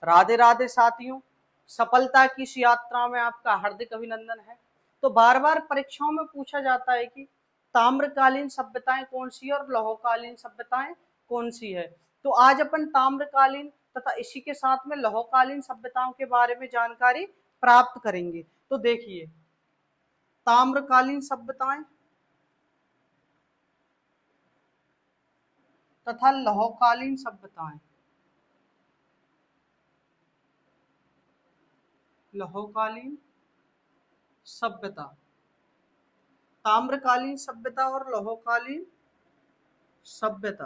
राधे राधे साथियों, सफलता की इस यात्रा में आपका हार्दिक अभिनंदन है। तो बार बार परीक्षाओं में पूछा जाता है कि ताम्रकालीन सभ्यताएं कौन सी है और लौहकालीन सभ्यताएं कौन सी है। तो आज अपन ताम्रकालीन तथा इसी के साथ में लौहकालीन सभ्यताओं के बारे में जानकारी प्राप्त करेंगे। तो देखिए, ताम्रकालीन सभ्यताएं तथा लौहकालीन सभ्यताएं। लौहकालीन सभ्यता, ताम्रकालीन सभ्यता और लौहकालीन सभ्यता।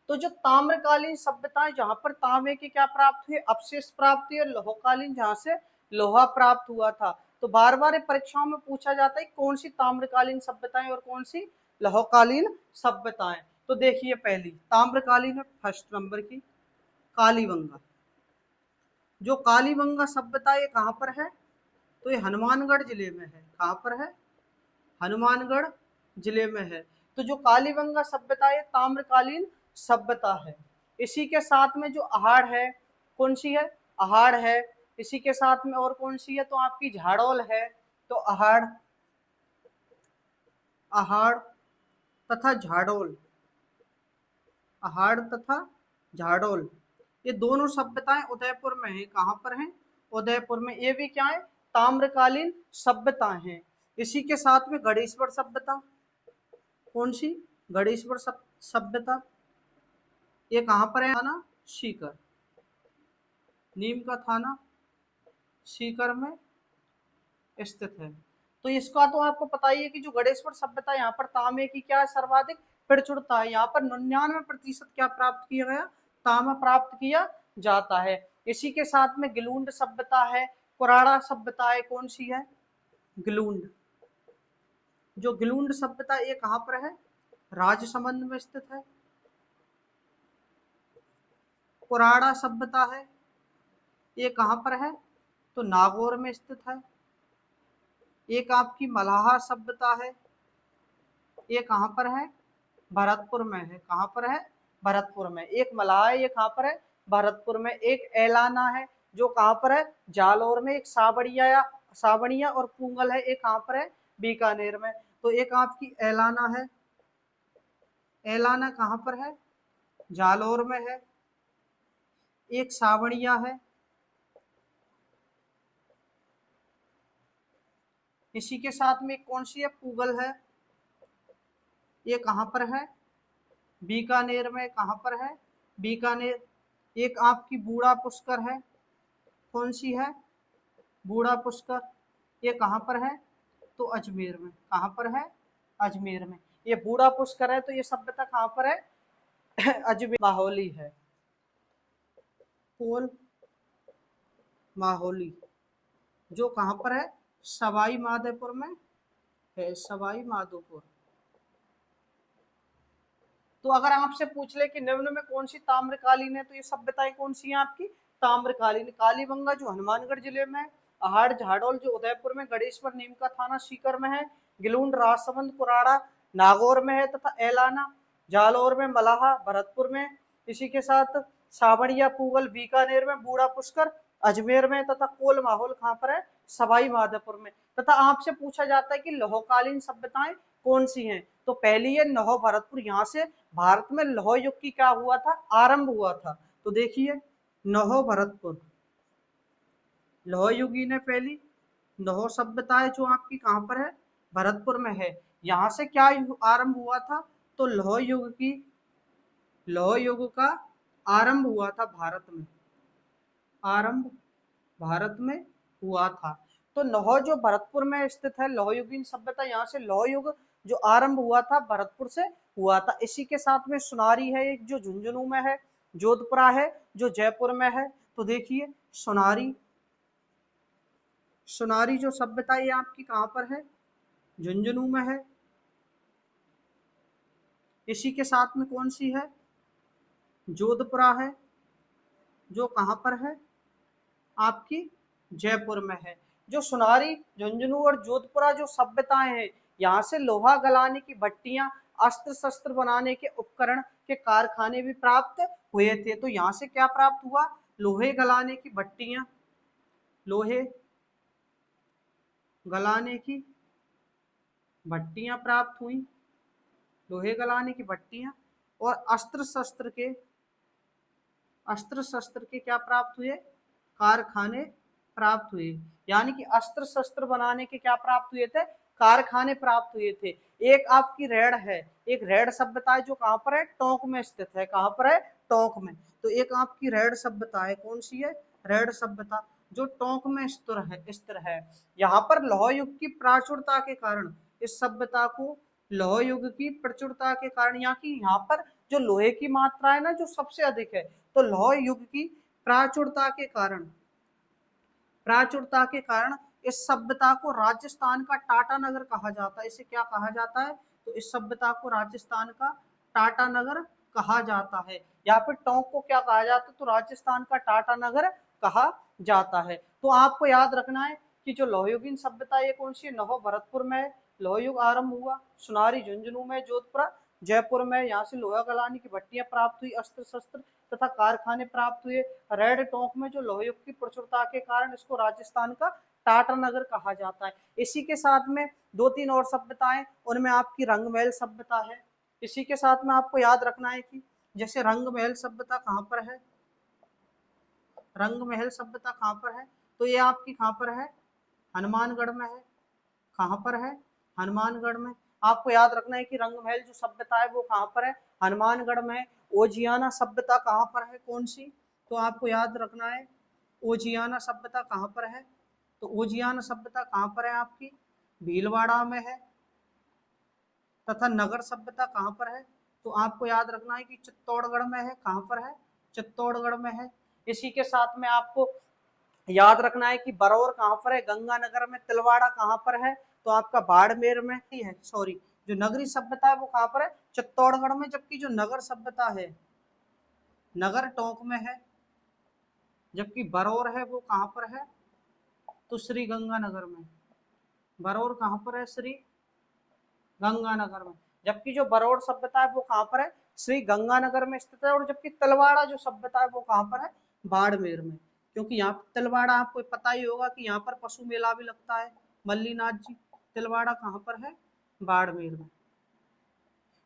तो जो ताम्रकालीन सभ्यताएं जहां पर तांबे की क्या प्राप्त हुई, अवशेष प्राप्त हुई, और लौहकालीन जहां से लोहा प्राप्त हुआ था। तो बार बार परीक्षाओं में पूछा जाता है कौन सी ताम्रकालीन सभ्यताएं और कौन सी लौहकालीन सभ्यताएं। तो देखिए, पहली ताम्रकालीन है फर्स्ट नंबर की, कालीबंगा। जो कालीबंगा सभ्यता ये कहां पर है, तो ये हनुमानगढ़ जिले में है। कहां पर है, हनुमानगढ़ जिले में है। तो जो कालीबंगा सभ्यता है ताम्रकालीन सभ्यता है। इसी के साथ में जो अहाड़ है, कौन सी है, अहाड़ है। इसी के साथ में और कौन सी है, तो आपकी झाड़ोल है। तो अहाड़, अहाड़ तथा झाड़ोल, अहाड़ तथा झाड़ोल, ये दोनों सभ्यताएं उदयपुर में है। कहां पर है, उदयपुर में। ये भी क्या है, ताम्रकालीन सभ्यता है। इसी के साथ में गणेश्वर सभ्यता, कौन सी, गणेश्वर सभ्यता, ये कहां पर है, थाना सीकर, नीम का थाना सीकर में स्थित है। तो इसका तो आपको पता ही है कि जो गणेश्वर सभ्यता, यहाँ पर तांबे की क्या है, सर्वाधिक प्रचुरता है। यहाँ पर 99% क्या प्राप्त किया गया, तांबा प्राप्त किया जाता है। इसी के साथ में गिलूंड सभ्यता है, कुराड़ा सभ्यता है। कौन सी है, गिलूंड। जो गिलूंड सभ्यता ये कहां पर है, राजसमंद में स्थित है। कुराड़ा सभ्यता है, ये कहां पर है, तो नागौर में स्थित है। एक आपकी मलाहा सभ्यता है, ये कहां पर है, भरतपुर में है। कहां पर है, भरतपुर में। एक मलाहा है, ये कहां पर है, भरतपुर में। एक एलाना है, जो कहां पर है, जालौर में। एक सावड़िया, सावड़िया और पुंगल है, एक कहां पर है, बीकानेर में। तो एक आपकी एलाना है, एलाना कहां पर है, जालौर में है। एक सावड़िया है। इसी के साथ में कौन सी है, पुगल है, ये कहां पर है, बीकानेर में। कहां पर है, बीकानेर। एक आपकी बूढ़ा पुष्कर है, कौन सी है, बूढ़ा पुष्कर, ये कहां पर है, तो अजमेर में। कहां पर है, अजमेर में। ये बूढ़ा पुष्कर है, तो ये सभ्यता कहां पर है, अजमेर, माहौली है, कोल माहौली, जो कहां पर है, सवाई माधोपुर में है, सवाई माधोपुर। तो अगर आपसे पूछ ले कि निम्न में कौन सी ताम्रकालीन है, तो ये सभ्यताएं कौन सी हैं आपकी, ताम्रकालीन। कालीबंगा जो हनुमानगढ़ जिले में है, अहाड़ झाड़ोल जो उदयपुर में, गणेश्वर नीम का थाना सीकर में है, गिलूंड राजसमंद कुराड़ा नागौर में है, तथा एलाना जालौर में, मलाहा भरतपुर में। इसी के साथ सावड़िया पूगल बीकानेर में, बूढ़ा पुष्कर अजमेर में, तथा कोल माहौल कहाँ पर है, सवाई माधोपुर में। तथा आपसे पूछा जाता है कि लौहकालीन सभ्यताएं कौन सी हैं, तो पहली है नौ भरतपुर। यहाँ से भारत में लौह युग की क्या हुआ था, आरंभ हुआ था। तो देखिए, नौ भरतपुर, लौह युगी ने पहली लौह सभ्यता है जो आपकी कहां पर है, भरतपुर में है। यहाँ से क्या आरंभ हुआ था, तो लौह युग की, लौह युग का आरंभ हुआ था भारत में, आरंभ भारत में हुआ था। तो लौह जो भरतपुर में स्थित है, लौह युगीन सभ्यता, यहाँ से लौह युग जो आरंभ हुआ था भरतपुर से हुआ था। इसी के साथ में सुनारी है एक, जो झुंझुनू में है, जोधपुरा है जो जयपुर में है। तो देखिए, सुनारी, सुनारी जो सभ्यता ये आपकी कहां पर है, झुंझुनू में है। इसी के साथ में कौन सी है, जोधपुरा है, जो कहां पर है, आपकी जयपुर में है। जो सुनारी, झुंझुनू और जोधपुरा जो सभ्यताएं हैं, यहाँ से लोहा गलाने की भट्टियां, अस्त्र शस्त्र बनाने के उपकरण के कारखाने भी प्राप्त हुए थे। तो यहाँ से क्या प्राप्त हुआ, लोहे गलाने की भट्टियां, लोहे गलाने की भट्टियां प्राप्त हुई, लोहे गलाने की भट्टियां, और अस्त्र शस्त्र के क्या प्राप्त हुए, कारखाने प्राप्त हुए। यानी कि अस्त्र शस्त्र बनाने के क्या प्राप्त हुए थे, कारखाने प्राप्त हुए थे। एक आपकी रेड है, एक रेड सभ्यता है जो कहां पर है, टोंक में स्थित है। कहां पर है, टोंक में। तो एक आपकी रेड सभ्यता है, कौन सी है, रेड सभ्यता, जो टोंक में स्थिर है। यहाँ पर लौह युग की प्राचुरता के कारण इस सभ्यता को, लौह युग की प्रचुरता के कारण यहाँ पर जो लोहे की मात्रा है ना, जो सबसे अधिक है, तो लौह युग की प्राचुरता के कारण इस सभ्यता को राजस्थान का टाटा नगर कहा जाता है। इसे क्या कहा जाता है, तो इस सभ्यता को राजस्थान का टाटा नगर कहा जाता है। या फिर टोंक को क्या कहा जाता है, तो राजस्थान का टाटा नगर कहा जाता है। तो आपको याद रखना है कि जो लौहयुगीन सभ्यता ये कौन सी है, नौ भरतपुर में लौह युग आरंभ हुआ, सुनारी झुंझुनू में, जोधपुर जयपुर में, यहाँ से लोहा गलाने की भट्टियां प्राप्त हुई, अस्त्र शस्त्र तथा कारखाने प्राप्त हुए। रेड टोंक में जो लौह युग की प्रचुरता के कारण इसको राजस्थान का टाटा नगर कहा जाता है। इसी के साथ में दो तीन और सभ्यताएं, उनमें आपकी रंगमहल सभ्यता है। इसी के साथ में आपको याद रखना है कि जैसे रंगमहल सभ्यता कहाँ पर है, रंगमहल सभ्यता कहाँ पर है, तो ये आपकी कहाँ पर है, हनुमानगढ़ में है। कहाँ पर है, हनुमानगढ़ में। आपको याद रखना है कि रंगमहल जो सभ्यता है वो कहाँ पर है, हनुमानगढ़ में। ओजियाना सभ्यता कहाँ पर है, कौन सी, तो आपको याद रखना है ओजियाना सभ्यता कहाँ पर है, तो ओजियाना सभ्यता कहाँ पर है आपकी, भीलवाड़ा में है। तथा नगर सभ्यता कहाँ पर है, तो आपको याद रखना है कि चित्तौड़गढ़ में है। कहाँ पर है, चित्तौड़गढ़ में है। इसी के साथ में आपको याद रखना है कि बरौर कहाँ पर है, गंगानगर में। तिलवाड़ा कहाँ पर है, तो आपका बाड़मेर में ही है, सॉरी। जो नगरी सभ्यता है वो कहाँ पर है, चित्तौड़गढ़ में। जबकि जो नगर सभ्यता है, नगर टोंक में है। जबकि बरौर है वो कहाँ पर है, तो श्री गंगानगर में। बरौर कहाँ पर है, श्री गंगानगर में। जबकि जो बरौर सभ्यता है वो कहाँ पर है, श्री गंगानगर में स्थित है। और जबकि तलवाड़ा जो सभ्यता है वो कहाँ पर है, बाड़मेर में। क्योंकि यहाँ तलवाड़ा आपको पता ही होगा कि यहाँ पर पशु मेला भी लगता है, मल्लीनाथ जी। तलवाड़ा कहाँ पर है, बाड़मेर में।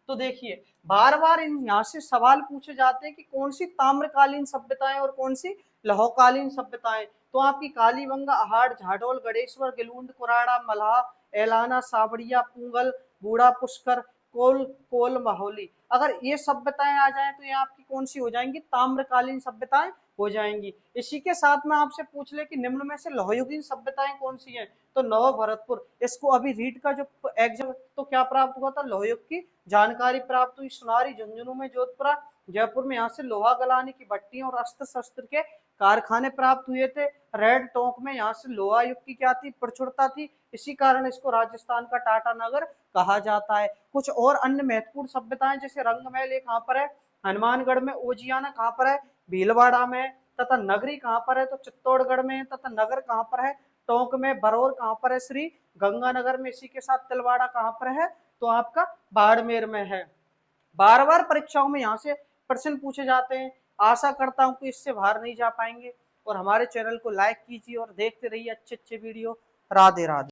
तो देखिए, बार बार यहाँ से सवाल पूछे जाते हैं कि कौन सी ताम्रकालीन सभ्यताएं और कौन सी लौहकालीन सभ्यताएं। तो आपकी कालीबंगा, अहाड़, झाडोल, गणेश्वर, गिलूंड, कुराड़ा, मल्हा, एलाना, सावड़िया, पुंगल, बूढ़ा पुष्कर, कोल माहौली। अगर ये सभ्यताएं आ जाएं तो ये आपकी कौन सी हो जाएंगी, ताम्रकालीन सभ्यताएं हो जाएंगी। इसी के साथ में आपसे पूछ ले कि निम्न में से लौहयुगीन सभ्यताएं कौन सी हैं, तो नव भरतपुर। इसको अभी रीट का जो एग्जाम तो क्या प्राप्त हुआ था, लौहयुग की जानकारी प्राप्त हुई। सुनारी झुंझुनू में, जोधपुर जयपुर में, यहाँ से लोहा गलाने की भट्टियां और अस्त्र शस्त्र के कारखाने प्राप्त हुए थे। रेड टोंक में यहाँ से लोहा युग की क्या थी, प्रचुरता थी। इसी कारण इसको राजस्थान का टाटा नगर कहा जाता है। कुछ और अन्य महत्वपूर्ण सभ्यताएं, जैसे रंगमहल कहाँ पर है, हनुमानगढ़ में। ओजियाना कहाँ पर है, भीलवाड़ा में। तथा नगरी कहाँ पर है, तो चित्तौड़गढ़ में। तथा नगर कहाँ पर है, टोंक में। बरौर कहाँ पर है, श्री गंगानगर में। इसी के साथ तिलवाड़ा कहाँ पर है, तो आपका बाड़मेर में है। बार बार परीक्षाओं में यहाँ से प्रश्न पूछे जाते हैं। आशा करता हूँ कि इससे बाहर नहीं जा पाएंगे। और हमारे चैनल को लाइक कीजिए और देखते रहिए अच्छे अच्छे वीडियो। राधे राधे।